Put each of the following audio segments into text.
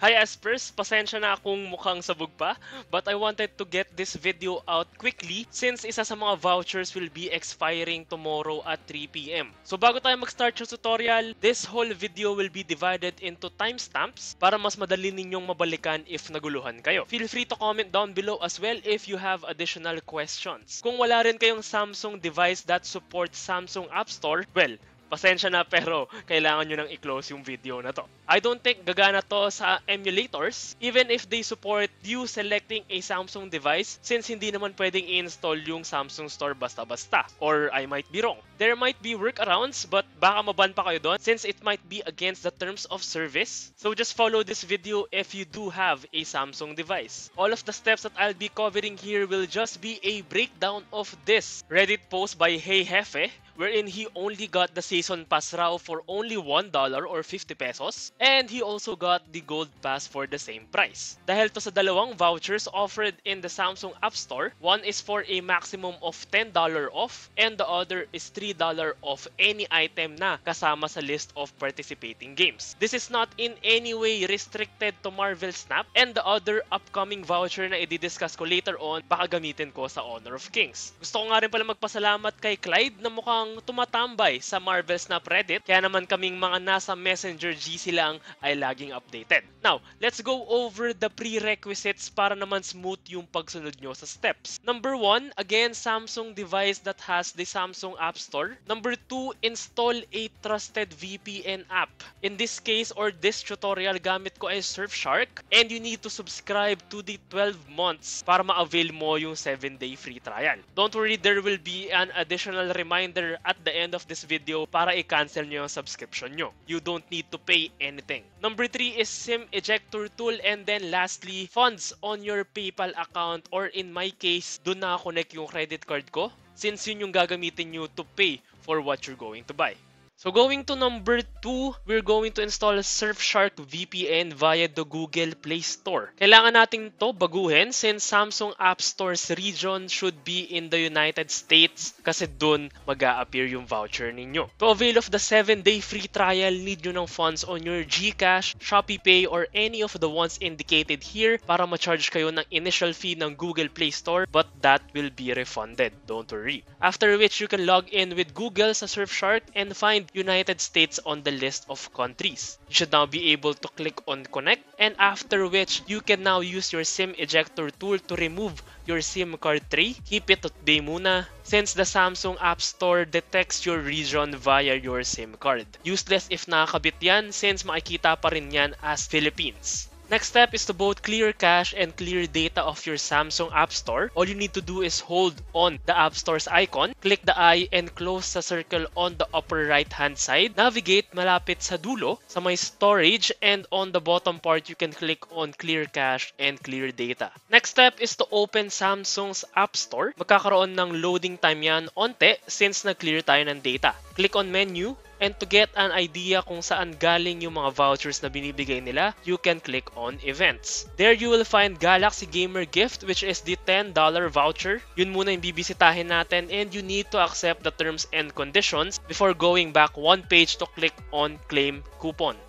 Hi Aspers, pasensya na akong mukhang sabog pa, but I wanted to get this video out quickly since isa sa mga vouchers will be expiring tomorrow at 3 PM. So bago tayo mag-start yung tutorial, this whole video will be divided into timestamps para mas madali ninyong mabalikan if naguluhan kayo. Feel free to comment down below as well if you have additional questions. Kung wala rin kayong Samsung device that supports Samsung App Store, well, pasensya na pero kailangan nyo nang i-close yung video na to. I don't think gagana to sa emulators even if they support you selecting a Samsung device since hindi naman pwedeng i-install yung Samsung Store basta-basta. Or I might be wrong. There might be workarounds but baka maban pa kayo doon since it might be against the terms of service. So just follow this video if you do have a Samsung device. All of the steps that I'll be covering here will just be a breakdown of this Reddit post by Hey Hefe wherein he only got the season pass raw for only $1 or 50 pesos and he also got the gold pass for the same price. Dahil to sa dalawang vouchers offered in the Samsung App Store, one is for a maximum of $10 off and the other is $3 off any item na kasama sa list of participating games. This is not in any way restricted to Marvel Snap and the other upcoming voucher na i-discuss ko later on baka gamitin ko sa Honor of Kings. Gusto ko nga rin pala magpasalamat kay Clyde na mukhang tumatambay sa Marvel Snap Reddit kaya naman kaming mga nasa Messenger GC lang ay laging updated. Now, let's go over the prerequisites para naman smooth yung pagsunod nyo sa steps. Number 1, again, Samsung device that has the Samsung App Store. Number 2, install a trusted VPN app. In this case or this tutorial, gamit ko ay Surfshark and you need to subscribe to the 12 months para ma-avail mo yung 7-day free trial. Don't worry, there will be an additional reminder at the end of this video para i-cancel nyo yung subscription nyo. You don't need to pay anything. Number 3 is SIM ejector tool and then lastly, funds on your PayPal account or in my case, doon na-connect yung credit card ko since yun yung gagamitin nyo to pay for what you're going to buy. So going to number 2, we're going to install Surfshark VPN via the Google Play Store. Kailangan natin to baguhin since Samsung App Store's region should be in the United States kasi dun mag-a-appear yung voucher ninyo. To avail of the 7-day free trial, need nyo ng funds on your GCash, ShopeePay, or any of the ones indicated here para ma-charge kayo ng initial fee ng Google Play Store but that will be refunded. Don't worry. After which you can log in with Google sa Surfshark and find United States on the list of countries. You should now be able to click on connect and after which you can now use your SIM ejector tool to remove your SIM card tray. Keep it today muna since the Samsung App Store detects your region via your SIM card. Useless if nakakabit yan since makikita pa rin yan as Philippines. Next step is to both clear cache and clear data of your Samsung App Store. All you need to do is hold on the App Store's icon, click the eye, and close the circle on the upper right hand side. Navigate malapit sa dulo sa may storage and on the bottom part you can click on clear cache and clear data. Next step is to open Samsung's App Store. Magkakaroon ng loading time yan onte since nag-clear tayo ng data. Click on menu. And to get an idea kung saan galing yung mga vouchers na binibigay nila, you can click on events. There you will find Galaxy Gamer Gift which is the $10 voucher. Yun muna yung bibisitahin natin and you need to accept the terms and conditions before going back one page to click on claim coupon.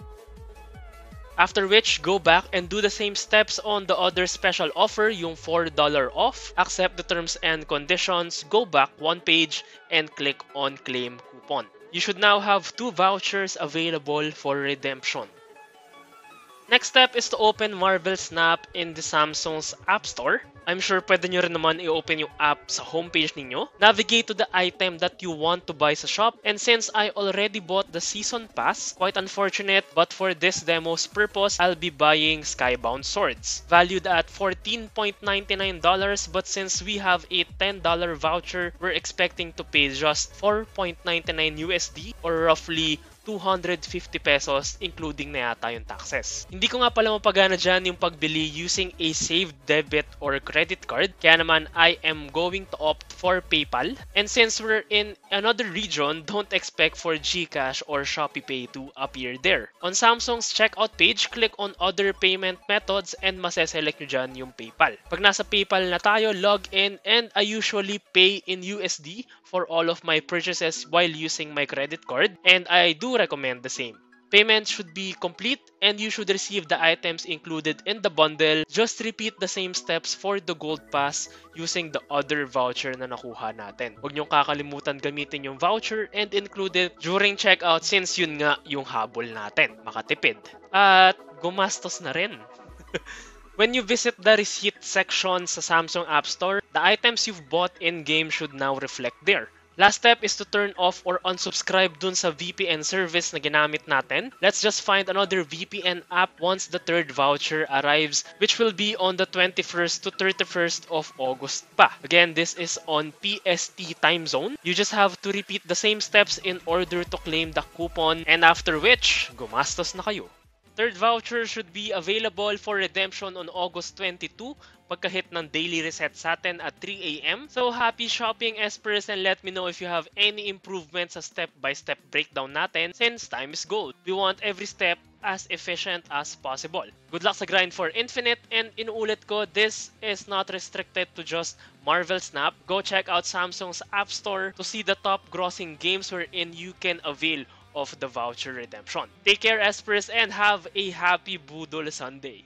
After which, go back and do the same steps on the other special offer, yung $4 off. Accept the terms and conditions, go back one page and click on claim coupon. You should now have 2 vouchers available for redemption. Next step is to open Marvel Snap in the Samsung's App Store. I'm sure pwede nyo rin naman i-open yung app sa homepage ninyo. Navigate to the item that you want to buy sa shop. And since I already bought the season pass, quite unfortunate, but for this demo's purpose, I'll be buying Skybound Swords. Valued at $14.99, but since we have a $10 voucher, we're expecting to pay just $4.99 USD or roughly 250 pesos including na yata yung taxes. Hindi ko nga pala mapagana dyan yung pagbili using a saved debit or credit card. Kaya naman I am going to opt for PayPal. And since we're in another region, don't expect for GCash or ShopeePay to appear there. On Samsung's checkout page, click on other payment methods and maseselect nyo dyan yung PayPal. Pag nasa PayPal na tayo, log in and I usually pay in USD for all of my purchases while using my credit card and I do recommend the same. Payment should be complete and you should receive the items included in the bundle. Just repeat the same steps for the gold pass using the other voucher na nakuha natin. Huwag niyong kakalimutan gamitin yung voucher and include it during checkout since yun nga yung habol natin, makatipid. At gumastos na rin. When you visit the receipt section sa Samsung App Store, the items you've bought in-game should now reflect there. Last step is to turn off or unsubscribe dun sa VPN service na ginamit natin. Let's just find another VPN app once the third voucher arrives, which will be on the 21st to 31st of August pa. Again, this is on PST time zone. You just have to repeat the same steps in order to claim the coupon, and after which, gumastos na kayo. Third voucher should be available for redemption on August 22 pagka-hit ng daily reset sa atin at 3 AM. So happy shopping, Espers, and let me know if you have any improvements sa step-by-step breakdown natin since time is gold. We want every step as efficient as possible. Good luck sa grind for Infinite, and inuulit ko, this is not restricted to just Marvel Snap. Go check out Samsung's App Store to see the top grossing games wherein you can avail of the voucher redemption. Take care, Espers, and have a happy Budol Sunday.